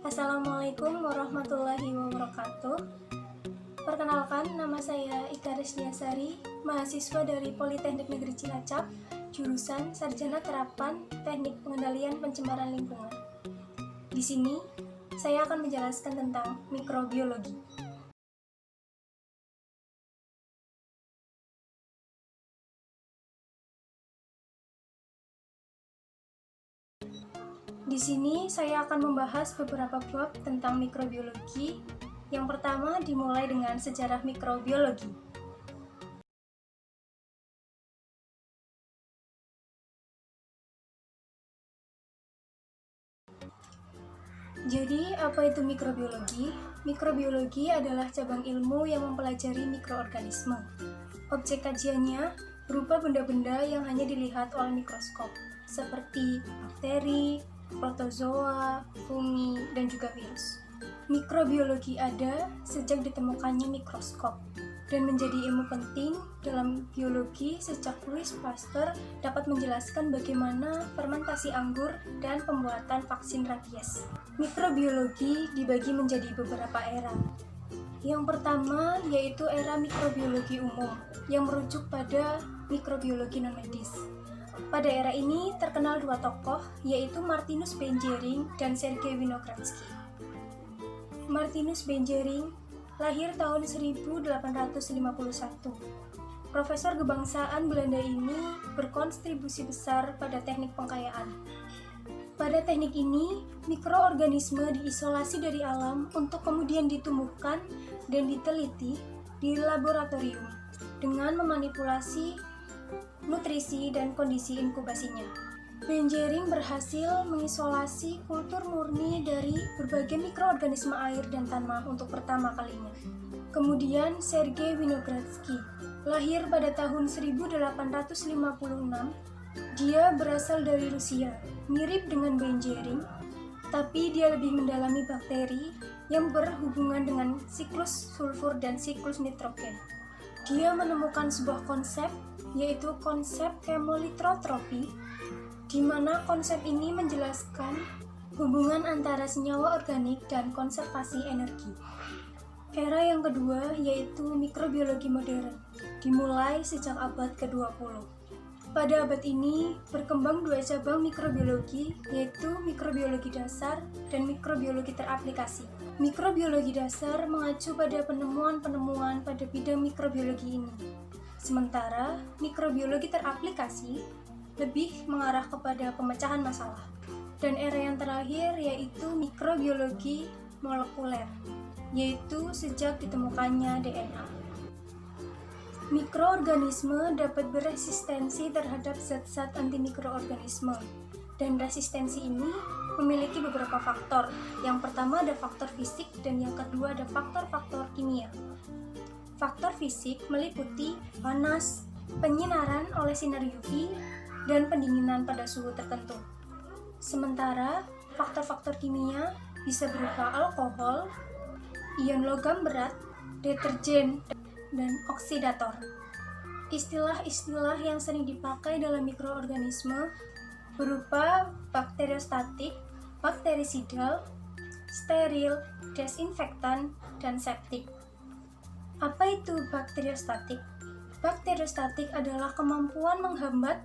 Assalamualaikum warahmatullahi wabarakatuh. Perkenalkan, nama saya Ika Resdiasari, mahasiswa dari Politeknik Negeri Cilacap, jurusan Sarjana Terapan Teknik Pengendalian Pencemaran Lingkungan. Di sini, saya akan menjelaskan tentang mikrobiologi. Di sini saya akan membahas beberapa bab tentang mikrobiologi. Yang pertama dimulai dengan sejarah mikrobiologi. Jadi, apa itu mikrobiologi? Mikrobiologi adalah cabang ilmu yang mempelajari mikroorganisme. Objek kajiannya berupa benda-benda yang hanya dilihat oleh mikroskop, seperti bakteri, protozoa, fungi, dan juga virus. Mikrobiologi ada sejak ditemukannya mikroskop dan menjadi ilmu penting dalam biologi sejak Louis Pasteur dapat menjelaskan bagaimana fermentasi anggur dan pembuatan vaksin rabies. Mikrobiologi dibagi menjadi beberapa era. Yang pertama yaitu era mikrobiologi umum yang merujuk pada mikrobiologi non-medis. Pada era ini terkenal dua tokoh, yaitu Martinus Benjering dan Sergei Winogradsky. Martinus Benjering lahir tahun 1851. Profesor kebangsaan Belanda ini berkontribusi besar pada teknik pengkayaan. Pada teknik ini, mikroorganisme diisolasi dari alam untuk kemudian ditumbuhkan dan diteliti di laboratorium dengan memanipulasi nutrisi dan kondisi inkubasinya. Benjering berhasil mengisolasi kultur murni dari berbagai mikroorganisme air dan tanah untuk pertama kalinya. Kemudian Sergei Winogradsky lahir pada tahun 1856. Dia berasal dari Rusia, mirip dengan Benjering, tapi dia lebih mendalami bakteri yang berhubungan dengan siklus sulfur dan siklus nitrogen. Dia menemukan sebuah konsep, yaitu konsep chemolithotropi, di mana konsep ini menjelaskan hubungan antara senyawa organik dan konservasi energi. Era yang kedua yaitu mikrobiologi modern, dimulai sejak abad ke-20. Pada abad ini berkembang dua cabang mikrobiologi, yaitu mikrobiologi dasar dan mikrobiologi teraplikasi. Mikrobiologi dasar mengacu pada penemuan-penemuan pada bidang mikrobiologi ini. Sementara mikrobiologi teraplikasi lebih mengarah kepada pemecahan masalah. Dan era yang terakhir yaitu mikrobiologi molekuler, yaitu sejak ditemukannya DNA. Mikroorganisme dapat beresistensi terhadap zat-zat antimikroorganisme, dan resistensi ini memiliki beberapa faktor. Yang pertama ada faktor fisik dan yang kedua ada faktor-faktor kimia. Faktor fisik meliputi panas, penyinaran oleh sinar UV, dan pendinginan pada suhu tertentu. Sementara faktor-faktor kimia bisa berupa alkohol, ion logam berat, deterjen, dan oksidator. Istilah-istilah yang sering dipakai dalam mikroorganisme berupa bakteriostatik, bakterisidal, steril, desinfektan, dan septik. Apa itu bakteriostatik? Bakteriostatik adalah kemampuan menghambat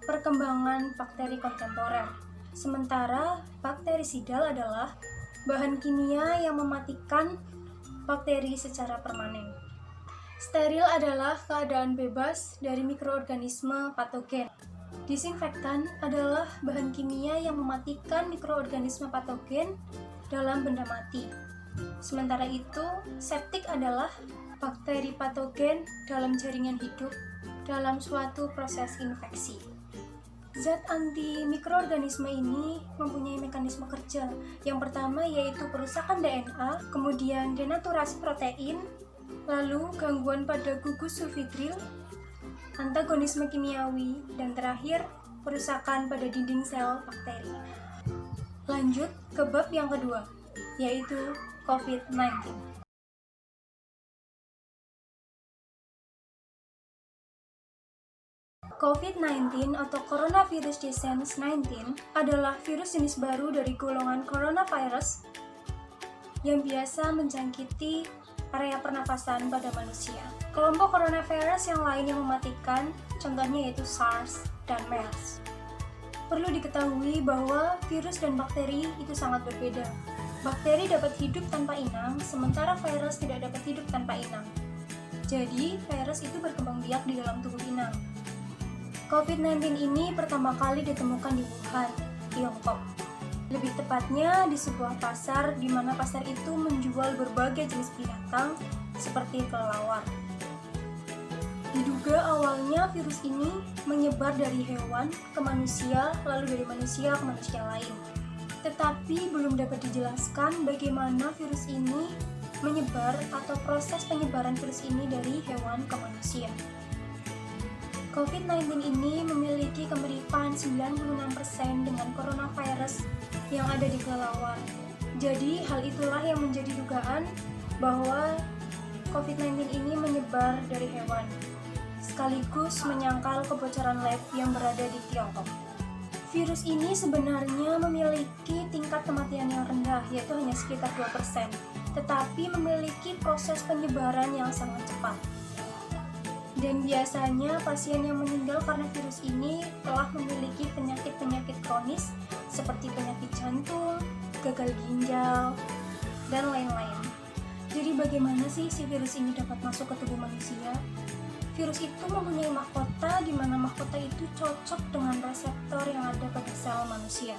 perkembangan bakteri kontemporer. Sementara bakterisidal adalah bahan kimia yang mematikan bakteri secara permanen. Steril adalah keadaan bebas dari mikroorganisme patogen. Disinfektan adalah bahan kimia yang mematikan mikroorganisme patogen dalam benda mati. Sementara itu, septik adalah bakteri patogen dalam jaringan hidup dalam suatu proses infeksi. Zat antimikroorganisme ini mempunyai mekanisme kerja. Yang pertama yaitu perusakan DNA, kemudian denaturasi protein, lalu gangguan pada gugus sulfitril, antagonisme kimiawi, dan terakhir perusakan pada dinding sel bakteri. Lanjut ke bab yang kedua, yaitu COVID-19. COVID-19 atau Coronavirus Disease 19 adalah virus jenis baru dari golongan coronavirus yang biasa menjangkiti area pernapasan pada manusia. Kelompok coronavirus yang lain yang mematikan, contohnya yaitu SARS dan MERS. Perlu diketahui bahwa virus dan bakteri itu sangat berbeda. Bakteri dapat hidup tanpa inang, sementara virus tidak dapat hidup tanpa inang. Jadi, virus itu berkembang biak di dalam tubuh inang. COVID-19 ini pertama kali ditemukan di Wuhan, Tiongkok. Lebih tepatnya di sebuah pasar di mana pasar itu menjual berbagai jenis binatang seperti kelelawar. Diduga awalnya virus ini menyebar dari hewan ke manusia, lalu dari manusia ke manusia lain. Tetapi belum dapat dijelaskan bagaimana virus ini menyebar atau proses penyebaran virus ini dari hewan ke manusia. COVID-19 ini memiliki kemiripan 96% dengan coronavirus yang ada di kelelawar. Jadi, hal itulah yang menjadi dugaan bahwa COVID-19 ini menyebar dari hewan, sekaligus menyangkal kebocoran lab yang berada di Tiongkok. Virus ini sebenarnya memiliki tingkat kematian yang rendah, yaitu hanya sekitar 2%, tetapi memiliki proses penyebaran yang sangat cepat. Dan biasanya pasien yang meninggal karena virus ini telah memiliki penyakit-penyakit kronis seperti penyakit jantung, gagal ginjal, dan lain-lain. Jadi bagaimana sih si virus ini dapat masuk ke tubuh manusia? Virus itu mempunyai mahkota di mana mahkota itu cocok dengan reseptor yang ada pada sel manusia.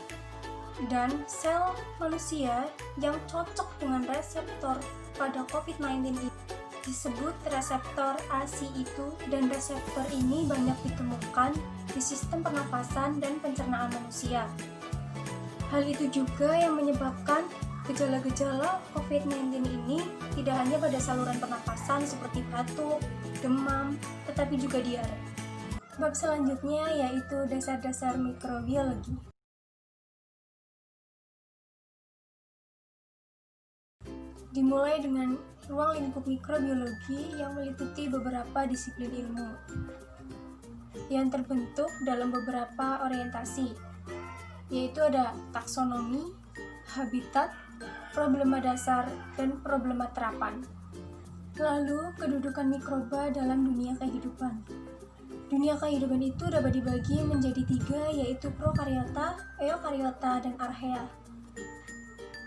Dan sel manusia yang cocok dengan reseptor pada COVID-19 ini disebut reseptor ACE2, dan reseptor ini banyak ditemukan di sistem pernapasan dan pencernaan manusia. Hal itu juga yang menyebabkan gejala-gejala COVID-19 ini tidak hanya pada saluran pernapasan seperti batuk, demam, tetapi juga diare. Bab selanjutnya yaitu dasar-dasar mikrobiologi. Dimulai dengan ruang lingkup mikrobiologi yang meliputi beberapa disiplin ilmu yang terbentuk dalam beberapa orientasi, yaitu ada taksonomi, habitat, problema dasar, dan problema terapan. Lalu, kedudukan mikroba dalam dunia kehidupan. Dunia kehidupan itu dapat dibagi menjadi 3, yaitu prokariota, eukariota, dan archaea.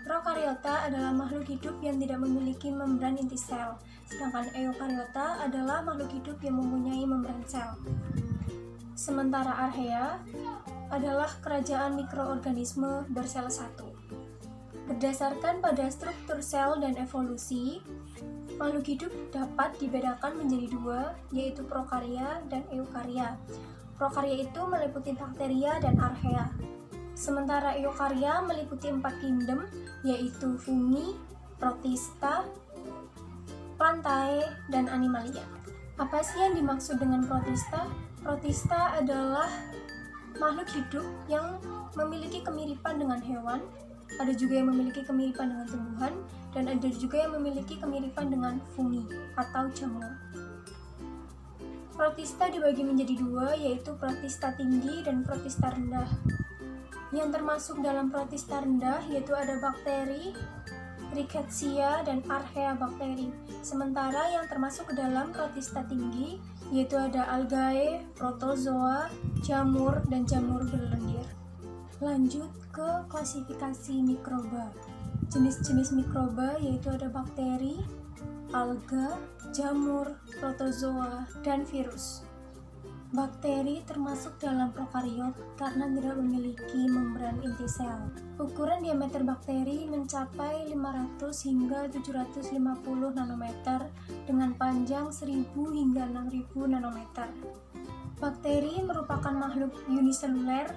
Prokariota adalah makhluk hidup yang tidak memiliki membran inti sel, sedangkan eukariota adalah makhluk hidup yang mempunyai membran sel. Sementara archaea adalah kerajaan mikroorganisme bersel satu. Berdasarkan pada struktur sel dan evolusi, makhluk hidup dapat dibedakan menjadi 2, yaitu prokarya dan eukarya. Prokarya itu meliputi bakteria dan archaea. Sementara eukarya meliputi 4 kingdom, yaitu fungi, protista, plantae, dan animalia. Apa sih yang dimaksud dengan protista? Protista adalah makhluk hidup yang memiliki kemiripan dengan hewan, ada juga yang memiliki kemiripan dengan tumbuhan, dan ada juga yang memiliki kemiripan dengan fungi atau jamur. Protista dibagi menjadi 2, yaitu protista tinggi dan protista rendah. Yang termasuk dalam protista rendah yaitu ada bakteri, Rickettsia, dan Archaeobakteri. Sementara yang termasuk ke dalam protista tinggi yaitu ada algae, protozoa, jamur, dan jamur berlendir. Lanjut ke klasifikasi mikroba. Jenis-jenis mikroba yaitu ada bakteri, alga, jamur, protozoa, dan virus. Bakteri termasuk dalam prokariot karena tidak memiliki membran inti sel. Ukuran diameter bakteri mencapai 500 hingga 750 nanometer dengan panjang 1000 hingga 6000 nanometer. Bakteri merupakan makhluk uniseluler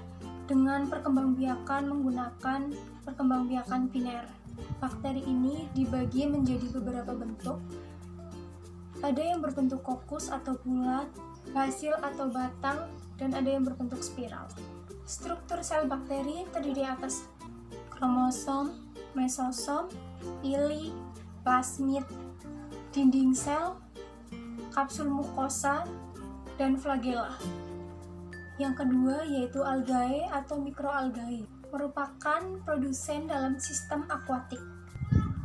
dengan perkembangbiakan menggunakan perkembangbiakan biner. Bakteri ini dibagi menjadi beberapa bentuk. Ada yang berbentuk kokus atau bulat, basil atau batang, dan ada yang berbentuk spiral. Struktur sel bakteri terdiri atas kromosom, mesosom, pili, plasmid, dinding sel, kapsul mukosa, dan flagella. Yang kedua yaitu algae atau mikroalgae, merupakan produsen dalam sistem akuatik.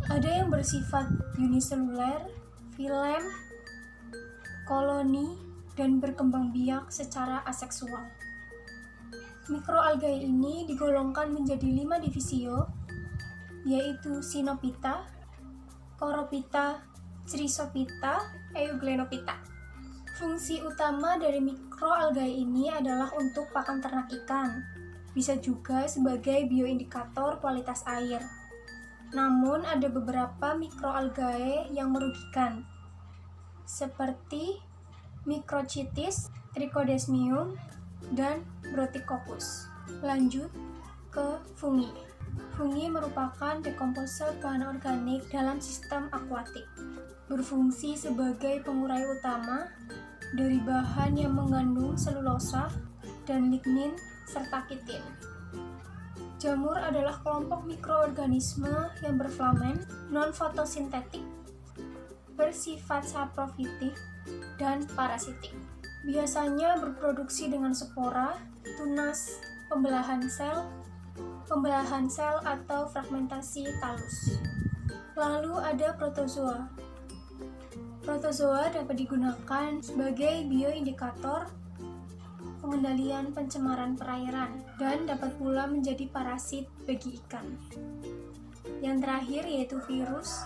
Ada yang bersifat uniseluler, filem, koloni, dan berkembang biak secara aseksual. Mikroalgae ini digolongkan menjadi 5 divisio, yaitu Cynophyta, Chorophyta, Chrysophyta, Euglenophyta. Fungsi utama dari mikroalgae ini adalah untuk pakan ternak ikan, bisa juga sebagai bioindikator kualitas air. Namun ada beberapa mikroalgae yang merugikan, seperti Microcystis, Trichodesmium, dan Broticoccus. Lanjut ke fungi. Fungi merupakan dekomposer bahan organik dalam sistem akuatik, berfungsi sebagai pengurai utama dari bahan yang mengandung selulosa dan lignin serta kitin. Jamur adalah kelompok mikroorganisme yang berflamen, non-fotosintetik, bersifat saprofitik, dan parasitik. Biasanya berproduksi dengan spora, tunas, pembelahan sel atau fragmentasi talus. Lalu ada protozoa. Protozoa dapat digunakan sebagai bioindikator pengendalian pencemaran perairan dan dapat pula menjadi parasit bagi ikan. Yang terakhir yaitu virus.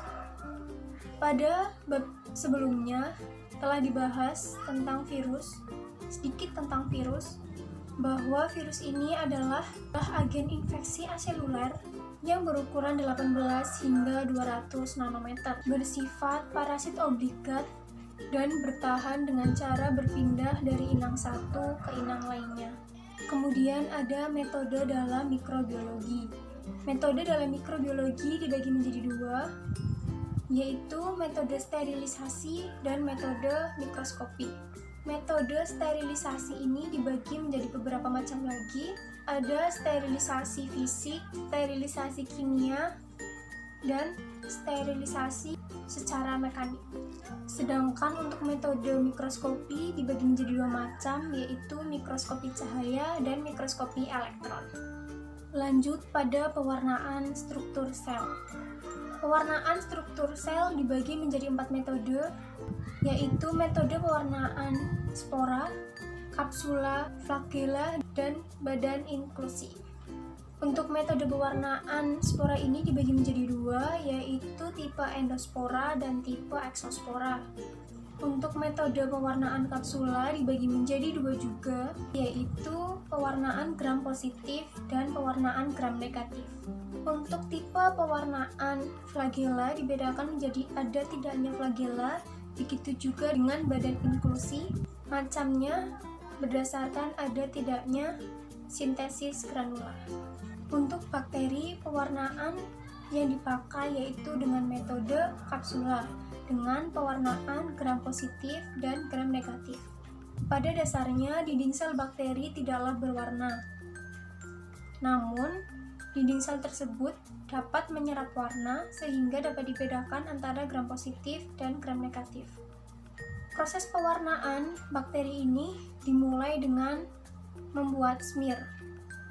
Pada bab sebelumnya telah dibahas tentang sedikit tentang virus, bahwa virus ini adalah agen infeksi aseluler yang berukuran 18 hingga 200 nanometer, bersifat parasit obligat dan bertahan dengan cara berpindah dari inang satu ke inang lainnya. Kemudian ada metode dalam mikrobiologi. Metode dalam mikrobiologi dibagi menjadi 2, yaitu metode sterilisasi dan metode mikroskopi. Metode sterilisasi ini dibagi menjadi beberapa macam lagi. Ada sterilisasi fisik, sterilisasi kimia, dan sterilisasi secara mekanik. Sedangkan untuk metode mikroskopi dibagi menjadi 2 macam, yaitu mikroskopi cahaya dan mikroskopi elektron. Lanjut pada pewarnaan struktur sel. Pewarnaan struktur sel dibagi menjadi 4 metode, yaitu metode pewarnaan spora, kapsula, flagela, dan badan inklusi. Untuk metode pewarnaan spora ini dibagi menjadi 2, yaitu tipe endospora dan tipe exospora. Untuk metode pewarnaan kapsula dibagi menjadi 2 juga, yaitu pewarnaan gram positif dan pewarnaan gram negatif. Untuk tipe pewarnaan flagela dibedakan menjadi ada tidaknya flagela, begitu juga dengan badan inklusi. Macamnya berdasarkan ada tidaknya sintesis granula. Untuk bakteri, pewarnaan yang dipakai yaitu dengan metode kapsula dengan pewarnaan gram positif dan gram negatif. Pada dasarnya, dinding sel bakteri tidaklah berwarna. Namun, dinding sel tersebut dapat menyerap warna sehingga dapat dibedakan antara gram positif dan gram negatif. Proses pewarnaan bakteri ini dimulai dengan membuat smear.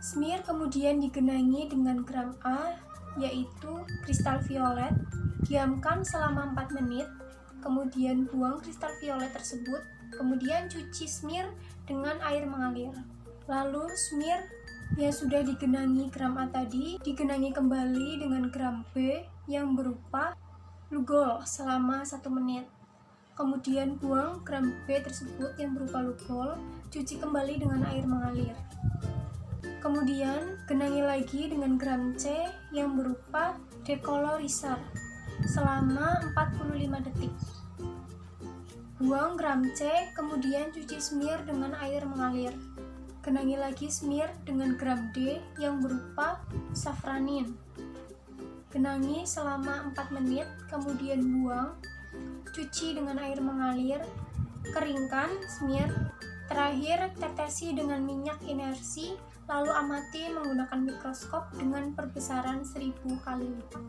Smear kemudian digenangi dengan gram A, yaitu kristal violet, diamkan selama 4 menit, kemudian buang kristal violet tersebut, kemudian cuci smear dengan air mengalir. Lalu smear yang sudah digenangi gram A tadi, digenangi kembali dengan gram B yang berupa lugol selama 1 menit. Kemudian buang gram B tersebut yang berupa lugol, cuci kembali dengan air mengalir. Kemudian genangi lagi dengan gram C yang berupa decolorizer selama 45 detik. Buang gram C, kemudian cuci smear dengan air mengalir. Genangi lagi smear dengan gram D yang berupa safranin. Genangi selama 4 menit, kemudian buang, cuci dengan air mengalir, keringkan smear. Terakhir, tetesi dengan minyak inersi, lalu amati menggunakan mikroskop dengan perbesaran 1000 kali lipat.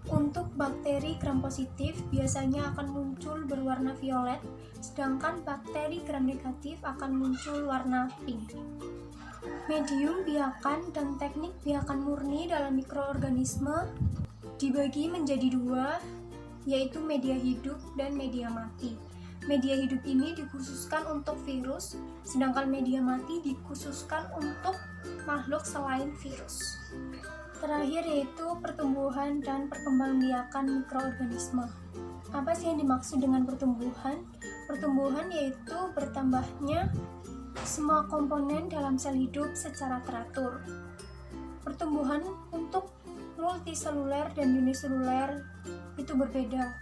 Untuk bakteri gram positif biasanya akan muncul berwarna violet, sedangkan bakteri gram negatif akan muncul warna pink. Medium biakan dan teknik biakan murni dalam mikroorganisme dibagi menjadi dua, yaitu media hidup dan media mati. Media hidup ini dikhususkan untuk virus, sedangkan media mati dikhususkan untuk makhluk selain virus. Terakhir yaitu pertumbuhan dan perkembangbiakan mikroorganisme. Apa sih yang dimaksud dengan pertumbuhan? Pertumbuhan yaitu bertambahnya semua komponen dalam sel hidup secara teratur. Pertumbuhan untuk multiseluler dan uniseluler itu berbeda.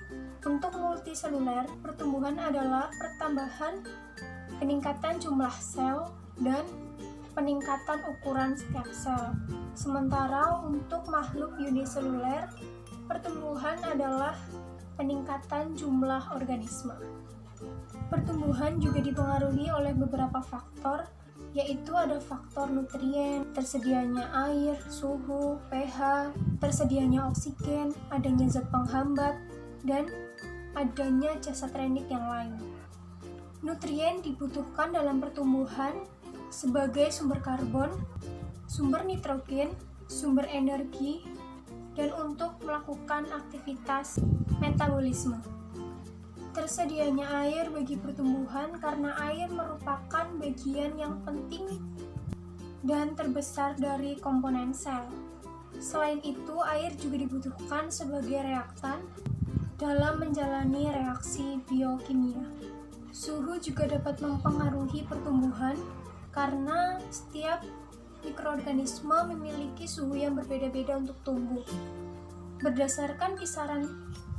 Untuk multiseluler, pertumbuhan adalah pertambahan peningkatan jumlah sel dan peningkatan ukuran setiap sel. Sementara untuk makhluk uniseluler, pertumbuhan adalah peningkatan jumlah organisme. Pertumbuhan juga dipengaruhi oleh beberapa faktor, yaitu ada faktor nutrien, tersedianya air, suhu, pH, tersedianya oksigen, adanya zat penghambat, dan adanya jasa trenik yang lain. Nutrien dibutuhkan dalam pertumbuhan sebagai sumber karbon, sumber nitrogen, sumber energi, dan untuk melakukan aktivitas metabolisme. Tersedianya air bagi pertumbuhan karena air merupakan bagian yang penting dan terbesar dari komponen sel. Selain itu, air juga dibutuhkan sebagai reaktan dalam menjalani reaksi biokimia. Suhu juga dapat mempengaruhi pertumbuhan karena setiap mikroorganisme memiliki suhu yang berbeda-beda untuk tumbuh. Berdasarkan kisaran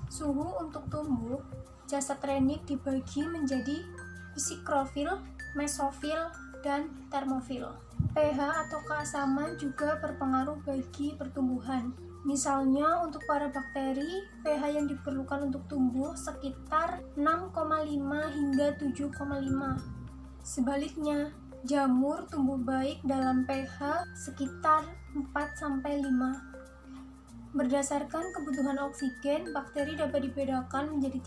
suhu untuk tumbuh, jasa trenik dibagi menjadi psikrofil, mesofil, dan termofil. pH atau keasaman juga berpengaruh bagi pertumbuhan. Misalnya untuk para bakteri, pH yang diperlukan untuk tumbuh sekitar 6,5 hingga 7,5. Sebaliknya, jamur tumbuh baik dalam pH sekitar 4-5. Berdasarkan kebutuhan oksigen, bakteri dapat dibedakan menjadi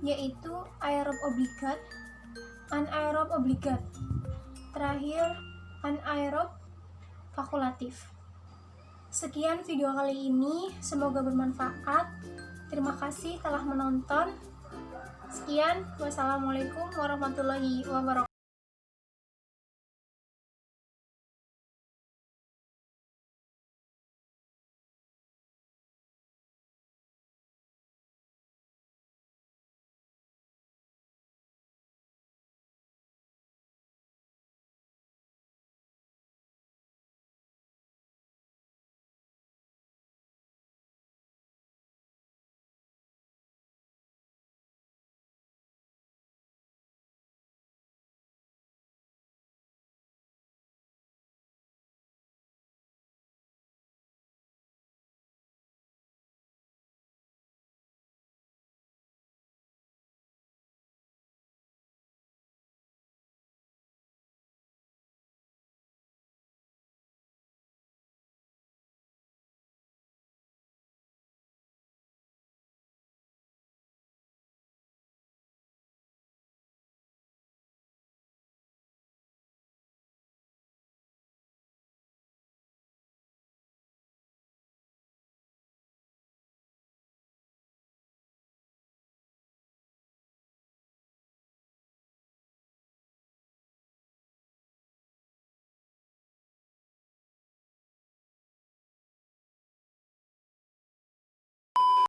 3, yaitu aerob obligat, anaerob obligat. Terakhir, anaerob fakultatif. Sekian video kali ini, semoga bermanfaat. Terima kasih telah menonton. Sekian, wassalamualaikum warahmatullahi wabarakatuh.